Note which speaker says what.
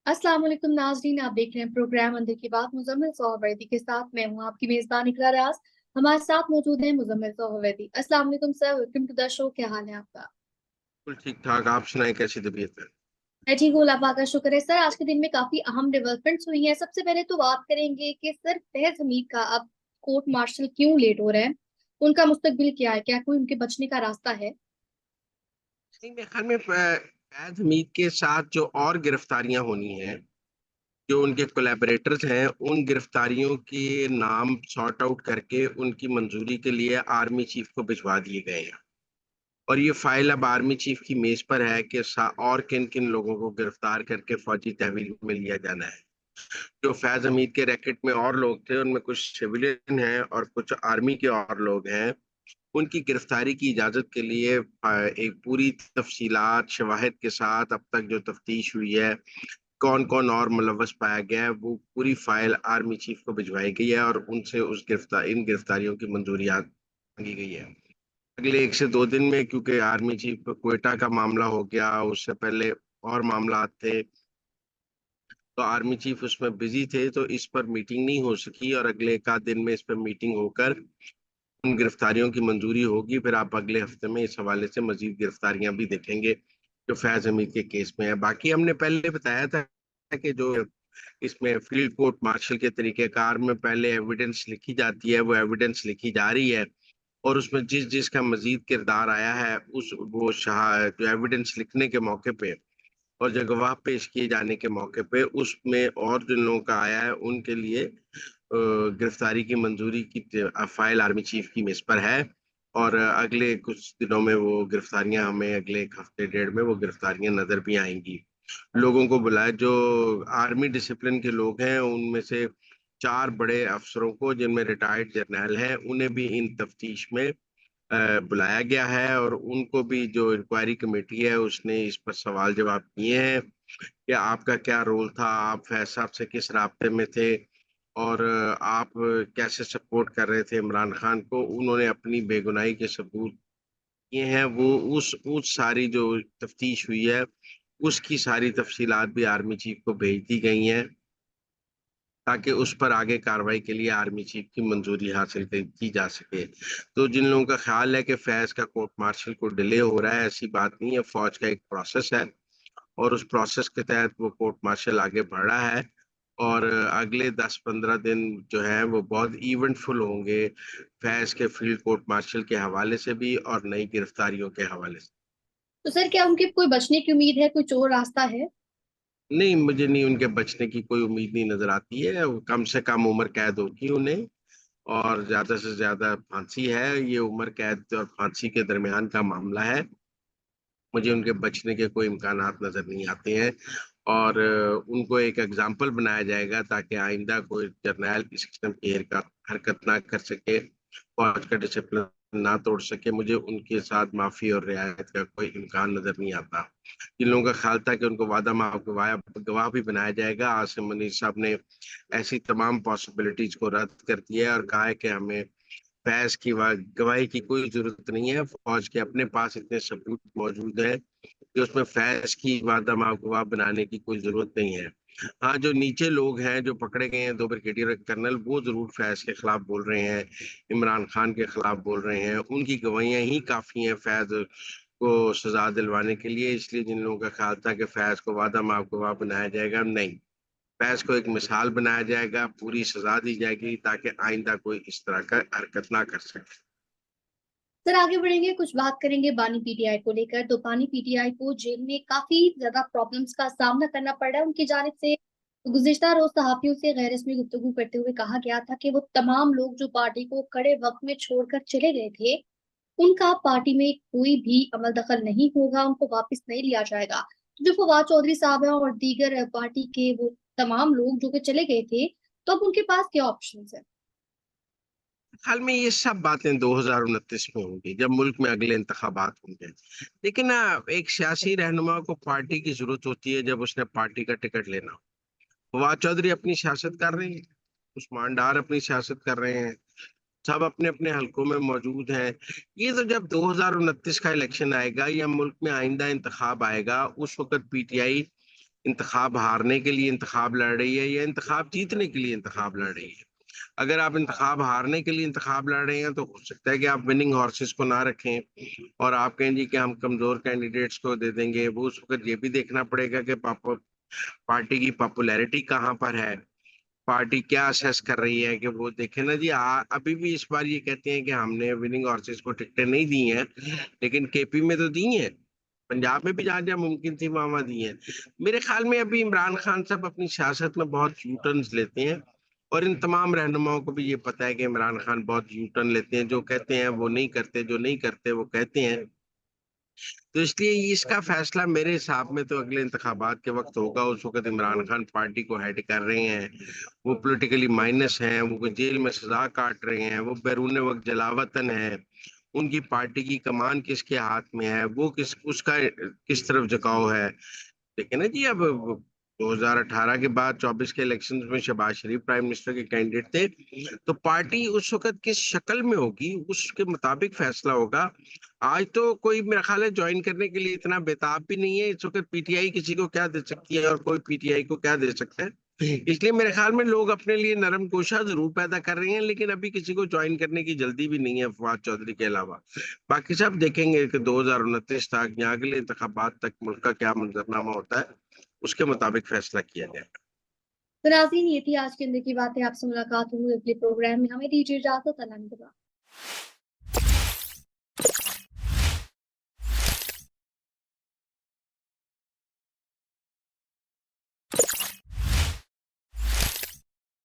Speaker 1: अस्सलाम वालेकुम नाज़रीन, आप देख रहे हैं प्रोग्राम अंदर की बात मुज़म्मिल सोहरवर्दी के साथ। मैं हूं आपकी मेज़बान इकरा राज। हमारे साथ मौजूद हैं मुज़म्मिल सोहरवर्दी। अस्सलाम वालेकुम sir, welcome to the show. क्या हाल है आपका?
Speaker 2: बिल्कुल ठीक ठाक। आप सुनाएं, कैसी तबीयत है?
Speaker 1: मैं ठीक हूँ, अल्लाह पाक का शुक्र है। सर, आज के दिन में काफ़ी अहम डेवलपमेंट्स हुई हैं। सबसे पहले तो बात करेंगे कि सर फैज़ हमीद का अब कोर्ट मार्शल क्यों लेट हो रहा है? उनका मुस्तकबिल क्या है? क्या कोई उनके बचने का रास्ता है?
Speaker 2: नहीं, मेरे ख्याल में फैज हमीद के साथ जो और गिरफ्तारियां होनी हैं, जो उनके कोलैबोरेटर्स हैं, उन गिरफ्तारियों के नाम सॉर्ट आउट करके उनकी मंजूरी के लिए आर्मी चीफ को भिजवा दिए गए हैं। और ये फाइल अब आर्मी चीफ की मेज पर है कि और किन किन लोगों को गिरफ्तार करके फौजी तहवील में लिया जाना है। जो फैज हमीद के रैकेट में और लोग थे, उनमें कुछ सिविलियन हैं और कुछ आर्मी के और लोग हैं। उनकी गिरफ्तारी की इजाजत के लिए एक पूरी तफसीलात शवाहिद के साथ अब तक जो तफ्तीश हुई है, कौन कौन और मुलव्वस पाया गया है, वो पूरी फाइल आर्मी चीफ को भिजवाई गई है और उनसे उस इन गिरफ्तारियों की मंजूरी मांगी गई है। अगले 1 से 2 दिन में, क्योंकि आर्मी चीफ क्वेटा का मामला हो गया, उससे पहले और मामला थे, तो आर्मी चीफ उसमें बिजी थे, तो इस पर मीटिंग नहीं हो सकी और अगले 1 आध दिन में इस पर मीटिंग होकर उन गिरफ्तारियों की मंजूरी होगी। फिर आप अगले हफ्ते में इस हवाले से मजीद गिरफ्तारियां भी देखेंगे जो फैज हमीद के केस में है। बाकी हमने पहले बताया था कि जो इसमें फील्ड कोर्ट मार्शल के तरीकेकार में पहले एविडेंस लिखी जाती है, वो एविडेंस लिखी जा रही है और उसमें जिस जिसका मजीद किरदार आया है, उस वो शाह जो एविडेंस लिखने के मौके पे और जो गवाह पेश किए जाने के मौके पे, उसमें और जिन लोगों का आया है उनके लिए गिरफ्तारी की मंजूरी की फाइल आर्मी चीफ की मेज पर है। और अगले कुछ दिनों में वो गिरफ्तारियां, हमें अगले 1 हफ्ते 1.5 में वो गिरफ्तारियां नजर भी आएंगी। लोगों को बुलाया, जो आर्मी डिसिप्लिन के लोग हैं, उनमें से 4 बड़े अफसरों को, जिनमें रिटायर्ड जर्नल हैं, उन्हें भी इन तफ्तीश में बुलाया गया है और उनको भी, जो इंक्वायरी कमेटी है, उसने इस पर सवाल जवाब किए हैं कि आपका क्या रोल था, आप फैज साहब से किस राब्ते में थे और आप कैसे सपोर्ट कर रहे थे इमरान खान को। उन्होंने अपनी बेगुनाही के सबूत किए हैं। वो उस सारी जो तफ्तीश हुई है, उसकी सारी तफसीलात भी आर्मी चीफ को भेज दी गई हैं ताकि उस पर आगे कार्रवाई के लिए आर्मी चीफ की मंजूरी हासिल की जा सके। तो जिन लोगों का ख्याल है कि फैज का कोर्ट मार्शल को डिले हो रहा है, ऐसी बात नहीं है। फौज का एक प्रोसेस है और उस प्रोसेस के तहत वो कोर्ट मार्शल आगे बढ़ रहा है और अगले 10-15 दिन जो है वो बहुत इवेंटफुल होंगे, फैज के फील्ड कोर्ट मार्शल के हवाले से भी और नई गिरफ्तारियों के हवाले से।
Speaker 1: तो सर क्या उनके कोई बचने की उम्मीद है? कोई चोर रास्ता है?
Speaker 2: नहीं, मुझे नहीं, उनके बचने की कोई उम्मीद नहीं नजर आती है। कम से कम उम्र कैद होगी उन्हें और ज्यादा से ज्यादा फांसी है। ये उम्र कैद और फांसी के दरमियान का मामला है। मुझे उनके बचने के कोई इम्कानात नजर नहीं आते हैं और उनको एक एग्जाम्पल बनाया जाएगा ताकि आइंदा कोई जर्नैल इस किस्म की हरकत ना कर सके, फौज का डिसिप्लिन ना तोड़ सके। मुझे उनके साथ माफी और रियायत का कोई इम्कान नजर नहीं आता। जिन लोगों का ख्याल था कि उनको वादा माफ गवाह गवाह भी बनाया जाएगा, आसिम मनीर साहब ने ऐसी तमाम पॉसिबिलिटीज को रद्द कर दिया है और कहा है कि हमें फैज की गवाही की कोई जरूरत नहीं है। फौज के अपने पास इतने सबूत मौजूद हैं कि उसमें फैज की वादा माफ गवाह बनाने की कोई जरूरत नहीं है। हाँ, जो नीचे लोग हैं जो पकड़े गए हैं, 2 ब्रिगेडियर और एक कर्नल, वो जरूर फैज के खिलाफ बोल रहे हैं, इमरान खान के खिलाफ बोल रहे हैं। उनकी गवाहियां ही काफी हैं फैज को सजा दिलवाने के लिए। इसलिए जिन लोगों का ख्याल था कि फैज को वादा माफ गवाह बनाया जाएगा, नहीं, फैज को एक मिसाल बनाया जाएगा, पूरी सजा दी जाएगी ताकि आइंदा कोई इस तरह का हरकत ना कर सके।
Speaker 1: सर आगे बढ़ेंगे, कुछ बात करेंगे बानी पीटीआई को लेकर। तो बानी पीटीआई को जेल में काफी ज्यादा प्रॉब्लम्स का सामना करना पड़ रहा है उनकी जानिब से। गुज़िश्ता रोज सहाफियों से गैर रस्मी गुफ्तगू करते हुए कहा गया था कि वो तमाम लोग जो पार्टी को कड़े वक्त में छोड़कर चले गए थे, उनका पार्टी में कोई भी अमल दखल नहीं होगा, उनको वापस नहीं लिया जाएगा। तो जो फवाद चौधरी साहब हैं और दीगर पार्टी के वो तमाम लोग जो कि चले गए थे, तो अब उनके पास क्या ऑप्शन है?
Speaker 2: हाल में ये सब बातें 2029 में होंगी, जब मुल्क में अगले इंतखाबात होंगे। लेकिन एक सियासी रहनुमा को पार्टी की जरूरत होती है जब उसने पार्टी का टिकट लेना हो। फवाद चौधरी अपनी सियासत कर रहे हैं, उस्मान डार अपनी सियासत कर रहे हैं, सब अपने अपने हलकों में मौजूद हैं। ये तो जब 2029 का इलेक्शन आएगा या मुल्क में आइंदा इंतखाब आएगा, उस वक्त पीटीआई इंतखाब हारने के लिए इंतखाब लड़ रही है या इंतखाब जीतने के लिए इंतखाब लड़ रही है। अगर आप इंतखाब हारने के लिए इंतखाब लड़ रहे हैं तो हो सकता है कि आप विनिंग हॉर्सेस को ना रखें और आप कहें जी कि हम कमजोर कैंडिडेट्स को दे देंगे। वो उस वक्त ये भी देखना पड़ेगा कि पार्टी की पॉपुलैरिटी कहाँ पर है, पार्टी क्या असेस कर रही है। कि वो देखे ना जी, अभी भी इस बार ये कहते हैं कि हमने विनिंग हॉर्सेस को टिकटें नहीं दी हैं, लेकिन केपी में तो दी हैं, पंजाब में भी जहां जहां मुमकिन थी वहां दी हैं। मेरे ख्याल में अभी इमरान खान साहब अपनी सियासत में बहुत यू टर्न्स लेते हैं और इन तमाम रहनुमाओं को भी ये पता है कि इमरान खान बहुत यू टर्न लेते हैं, जो कहते हैं वो नहीं करते, जो नहीं करते वो कहते हैं। तो इसलिए इसका फैसला मेरे हिसाब में तो अगले इंतखाबात के वक्त होगा। उस वक्त इमरान खान पार्टी को हेड कर रहे हैं, वो पॉलिटिकली माइनस हैं, वो जेल में सजा काट रहे हैं, वो बैरून वक्त जलावतन है, उनकी पार्टी की कमान किसके हाथ में है, वो उसका किस तरफ झुकाव है। लेकिन ना जी, अब 2018 के बाद 24 के इलेक्शंस में शहबाज शरीफ प्राइम मिनिस्टर के कैंडिडेट थे, तो पार्टी उस वक्त किस शक्ल में होगी उसके मुताबिक फैसला होगा। आज तो कोई मेरा ख्याल है ज्वाइन करने के लिए इतना बेताब भी नहीं है। इस वक्त पीटीआई किसी को क्या दे सकती है और कोई पीटीआई को क्या दे सकता है। इसलिए मेरे ख्याल में लोग अपने लिए नरम कोशा जरूर पैदा कर रहे हैं, लेकिन अभी किसी को ज्वाइन करने की जल्दी भी नहीं है फवाद चौधरी के अलावा। बाकी सब देखेंगे कि 2029 तक या अगले इंतखाबात तक मुल्क का क्या मंजरनामा होता है, उसके मुताबिक फैसला किया जाएगा।
Speaker 1: तो नाज़रीन, ये थी आज के अंदर की बातें। आपसे मुलाकात होगी अगले प्रोग्राम में। हमें दीजिए इजाजत। अल्लाह ने